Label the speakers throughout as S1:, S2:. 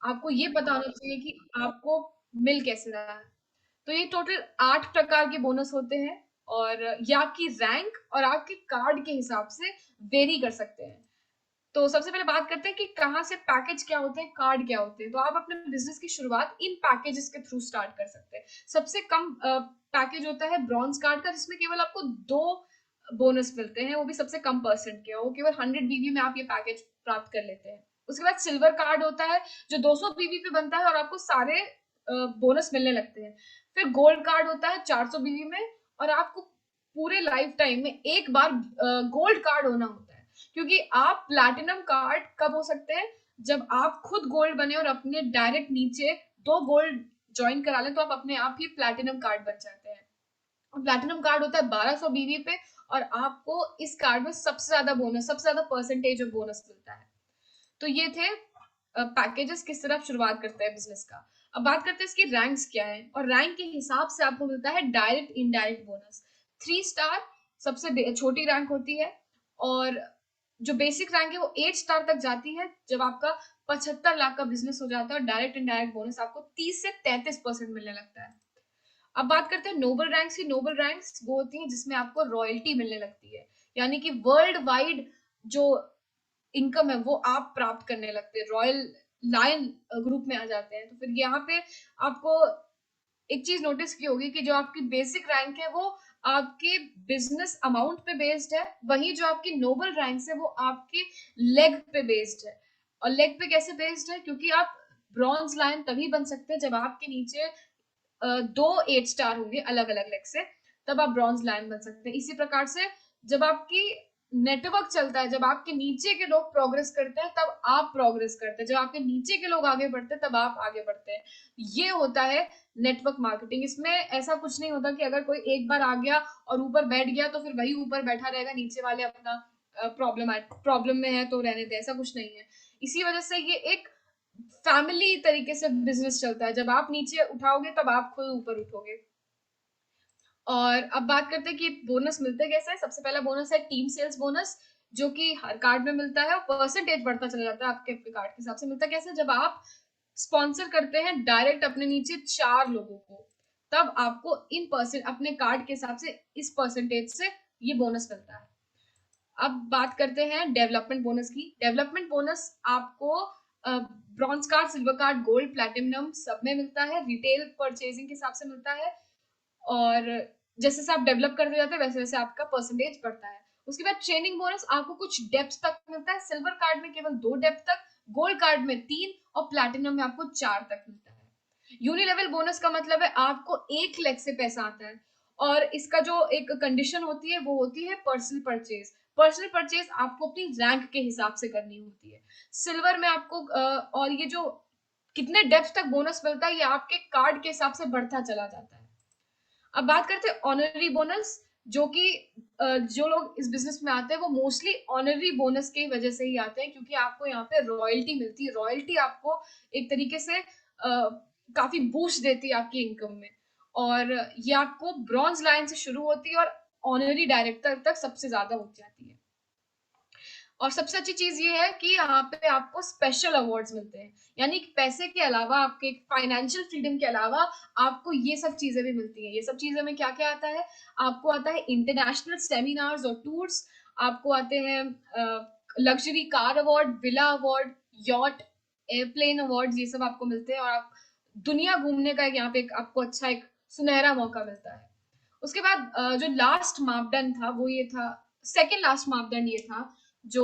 S1: आपको ये पता होना चाहिए कि आपको मिल कैसे रहा है। तो ये टोटल 8 प्रकार के बोनस होते हैं, और ये आपकी रैंक और आपके कार्ड के हिसाब से वेरी कर सकते हैं। तो सबसे पहले बात करते हैं कि कहाँ से पैकेज क्या होते हैं, कार्ड क्या होते हैं। तो आप अपने बिजनेस की शुरुआत इन पैकेजेस के थ्रू स्टार्ट कर सकते हैं। सबसे कम पैकेज होता है ब्रॉन्ज कार्ड का, जिसमें केवल आपको 2 बोनस मिलते हैं, वो भी सबसे कम परसेंट के, वो केवल 100 बीवी में आप ये पैकेज प्राप्त कर लेते हैं। उसके बाद सिल्वर कार्ड होता है, जो 200 बीवी पे बनता है और आपको सारे बोनस मिलने लगते हैं। फिर गोल्ड कार्ड होता है 400 बीवी में, और आपको पूरे लाइफ टाइम में एक बार गोल्ड कार्ड होना होता है। क्योंकि आप प्लैटिनम कार्ड कब हो सकते हैं, जब आप खुद गोल्ड बने और अपने डायरेक्ट नीचे 2 गोल्ड ज्वाइन करा लें, तो आप अपने आप ही प्लैटिनम कार्ड बन जाते हैं। प्लैटिनम कार्ड होता है 1200 बीवी पे, और आपको इस कार्ड में सबसे ज्यादा बोनस, सबसे ज्यादा परसेंटेज ऑफ बोनस मिलता है। तो ये थे पैकेजेस, किस तरह आप शुरुआत करते हैं बिजनेस का। अब बात करते हैं इसकी रैंक्स क्या है, और रैंक के हिसाब से आपको मिलता है डायरेक्ट इनडायरेक्ट बोनस। 3 स्टार सबसे छोटी रैंक होती है, और जो बेसिक रैंक है वो 8 स्टार तक जाती है, जब आपका 75 लाख का बिजनेस हो जाता है, और डायरेक्ट इनडायरेक्ट बोनस आपको 30 से 33% मिलने लगता है। अब बात करते हैं नोबल रैंक्स की। नोबल रैंक्स वो होती हैं जिसमें आपको रॉयल्टी मिलने लगती है, यानी कि वर्ल्ड वाइड जो इनकम है वो आप प्राप्त करने लगते हैं, रॉयल लायन ग्रुप में आ जाते हैं। तो फिर यहाँ पे आपको एक चीज नोटिस की होगी कि जो आपकी बेसिक रैंक है वो आपके बिजनेस अमाउंट पे बेस्ड है, वहीं जो आपकी नोबल रैंक है वो आपके लेग पे बेस्ड है। और लेग पे कैसे बेस्ड है, क्योंकि आप ब्रॉन्ज लायन तभी बन सकते हैं जब आपके नीचे 2 8 स्टार होंगे अलग अलग लेग से, तब आप ब्रॉन्ज लायन बन सकते हैं। इसी प्रकार से जब आपकी नेटवर्क चलता है, जब आपके नीचे के लोग प्रोग्रेस करते हैं तब आप प्रोग्रेस करते हैं, जब आपके नीचे के लोग आगे बढ़ते हैं तब आप आगे बढ़ते हैं। ये होता है नेटवर्क मार्केटिंग। इसमें ऐसा कुछ नहीं होता कि अगर कोई एक बार आ गया और ऊपर बैठ गया तो फिर वही ऊपर बैठा रहेगा, नीचे वाले अपना प्रॉब्लम में है तो रहने दे, ऐसा कुछ नहीं है। इसी वजह से ये एक फैमिली तरीके से बिजनेस चलता है, जब आप नीचे उठाओगे तब आप खुद ऊपर उठोगे। और अब बात करते हैं कि बोनस मिलते कैसे है। सबसे पहला बोनस है टीम सेल्स बोनस, जो कि हर कार्ड में मिलता है, और परसेंटेज बढ़ता चला जाता है आपके कार्ड के हिसाब से। मिलता कैसे, जब आप स्पॉन्सर करते हैं डायरेक्ट अपने नीचे 4 लोगों को, तब आपको इन परसेंट अपने कार्ड के हिसाब से इस परसेंटेज से ये बोनस मिलता है। अब बात करते हैं डेवलपमेंट बोनस की। डेवलपमेंट बोनस आपको bronze card, silver card, gold, platinum सब में मिलता है, रिटेल परचेजिंग के हिसाब से मिलता है। और जैसे जैसे आप डेवलप करते जाते हैं वैसे वैसे आपका परसेंटेज बढ़ता है। उसके बाद ट्रेनिंग बोनस आपको कुछ डेप्थ तक मिलता है। सिल्वर कार्ड में केवल 2 डेप्थ तक, गोल्ड कार्ड में 3, और प्लैटिनम में आपको 4 तक मिलता है। यूनिलेवल बोनस का मतलब है आपको एक लेग से पैसा आता है, और इसका जो एक कंडीशन होती है वो होती है पर्सनल परचेज। पर्सनल परचेज आपको अपनी रैंक के हिसाब से करनी होती है। सिल्वर में आपको और ये जो कितने डेप्थ तक बोनस मिलता है ये आपके कार्ड के हिसाब से बढ़ता चला जाता है। अब बात करते हैं ऑनररी बोनस, जो कि जो लोग इस बिजनेस में आते हैं वो मोस्टली ऑनररी बोनस की वजह से ही आते हैं, क्योंकि आपको यहाँ पे रॉयल्टी मिलती है। रॉयल्टी आपको एक तरीके से काफी बूस्ट देती है आपकी इनकम में, और ये आपको ब्रॉन्ज लाइन से शुरू होती है और ऑनररी डायरेक्टर तक सबसे ज्यादा हो जाती है। और सबसे अच्छी चीज ये है कि यहाँ पे आपको स्पेशल अवार्ड्स मिलते हैं, यानी कि पैसे के अलावा, आपके फाइनेंशियल फ्रीडम के अलावा आपको ये सब चीजें भी मिलती हैं। ये सब चीजें में क्या क्या आता है, आपको आता है इंटरनेशनल सेमिनार्स और टूर्स, आपको आते हैं luxury car award, villa award, yacht, airplane award, ये सब आपको मिलते हैं, और आप दुनिया घूमने का यहाँ पे आपको अच्छा एक सुनहरा मौका मिलता है। उसके बाद जो लास्ट मापदंड था वो ये था, सेकंड लास्ट मापदंड ये था, जो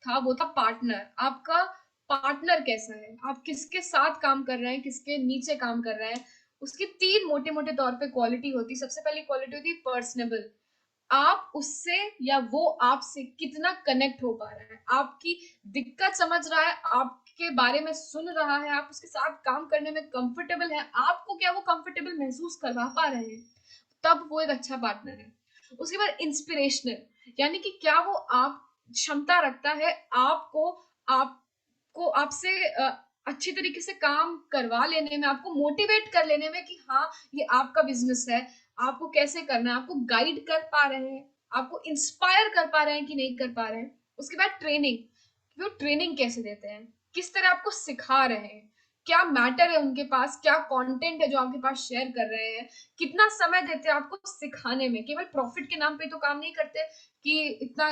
S1: था वो था पार्टनर। आपका पार्टनर कैसा है, आप किसके साथ काम कर रहे हैं, किसके नीचे काम कर रहे हैं। उसकी 3 मोटे मोटे तौर पे क्वालिटी होती। सबसे पहली क्वालिटी होती है पर्सनेबल। आप उससे या वो आपसे कितना कनेक्ट हो पा रहा है, आपकी दिक्कत समझ रहा है, आपके बारे में सुन रहा है, आप उसके साथ काम करने में कंफर्टेबल है, आपको क्या वो कंफर्टेबल महसूस करवा पा रहे हैं, तब वो एक अच्छा पार्टनर है। उसके बाद इंस्पिरेशनल, यानी कि क्या वो आप क्षमता रखता है आपको, आपको आपसे अच्छी तरीके से काम करवा लेने में, आपको मोटिवेट कर लेने में कि हाँ ये आपका बिजनेस है, आपको कैसे करना है, आपको गाइड कर पा रहे हैं, आपको इंस्पायर कर पा रहे हैं कि नहीं कर पा रहे हैं। उसके बाद ट्रेनिंग, वो ट्रेनिंग कैसे देते हैं, किस तरह आपको सिखा रहे हैं, क्या मैटर है उनके पास, क्या कंटेंट है जो आपके पास शेयर कर रहे हैं, कितना समय देते हैं आपको सिखाने में, केवल प्रॉफिट के नाम पे तो काम नहीं करते कि इतना।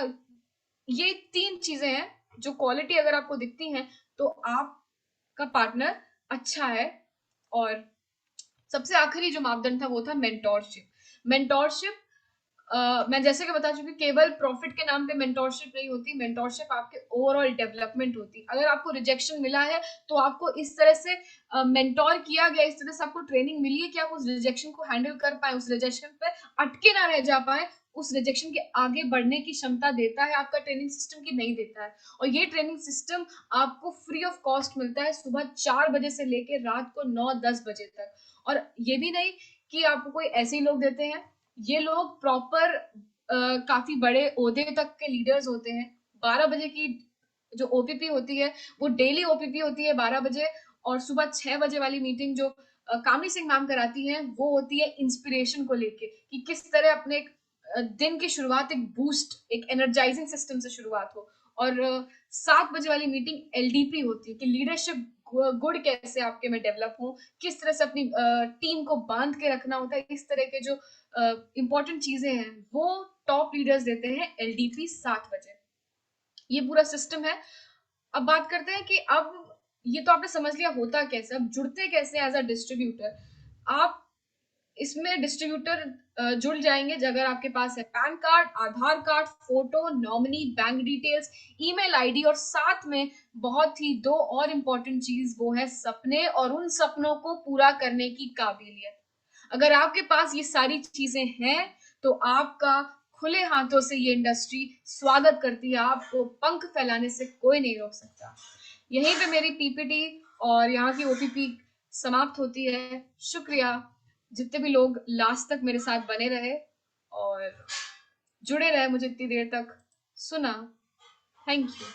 S1: ये 3 चीजें हैं जो क्वालिटी अगर आपको दिखती हैं तो आपका पार्टनर अच्छा है। और सबसे आखिरी जो मापदंड था वो था मेंटोरशिप। मेंटोरशिप मैं जैसे कि बता चुकी हूँ, केवल प्रॉफिट के नाम पे मेंटोरशिप नहीं होती। मेंटोरशिप आपके ओवरऑल डेवलपमेंट होती। अगर आपको रिजेक्शन मिला है तो आपको इस तरह से मेंटोर किया गया, इस तरह से आपको ट्रेनिंग मिली है कि आप उस रिजेक्शन को हैंडल कर पाए, उस रिजेक्शन पे अटके ना रह जा पाए, उस रिजेक्शन के आगे बढ़ने की क्षमता देता है आपका ट्रेनिंग सिस्टम की नहीं देता है। और ये ट्रेनिंग सिस्टम आपको फ्री ऑफ कॉस्ट मिलता है, सुबह 4 बजे से लेकर रात को 9-10 बजे तक। और ये भी नहीं कि आपको कोई ऐसे ही लोग देते हैं, ये लोग प्रॉपर काफी बड़े ओहदे तक के लीडर्स होते हैं। 12 बजे की जो ओपीपी होती है वो डेली ओपीपी होती है 12 बजे। और सुबह 6 बजे वाली मीटिंग जो कामनी सिंह मैम कराती हैं वो होती है इंस्पिरेशन को लेके, कि किस तरह अपने दिन की शुरुआत एक बूस्ट, एक एनर्जाइजिंग सिस्टम से शुरुआत हो। और 7 बजे वाली मीटिंग एलडीपी होती है, कि लीडरशिप गुड कैसे आपके में डेवलप हो, किस तरह से अपनी टीम को बांध के रखना होता है, इस तरह के जो इंपॉर्टेंट चीजें हैं वो टॉप लीडर्स देते हैं एलडीपी 7 बजे। ये पूरा सिस्टम है। अब बात करते हैं कि अब ये तो आपने समझ लिया होता कैसे, अब जुड़ते कैसे एज अ डिस्ट्रीब्यूटर। आप इसमें डिस्ट्रीब्यूटर जुड़ जाएंगे अगर आपके पास है PAN card, Aadhaar card, photo, nominee, bank details, email ID, और साथ में बहुत ही 2 और इम्पोर्टेंट चीज, वो है सपने और उन सपनों को पूरा करने की काबिलियत। अगर आपके पास ये सारी चीजें हैं तो आपका खुले हाथों से ये इंडस्ट्री स्वागत करती है, आपको पंख फैलाने से कोई नहीं रोक सकता। यहीं पे मेरी पीपीटी और यहाँ की ओपीपी समाप्त होती है। शुक्रिया जितने भी लोग लास्ट तक मेरे साथ बने रहे और जुड़े रहे, मुझे इतनी देर तक सुना। Thank you.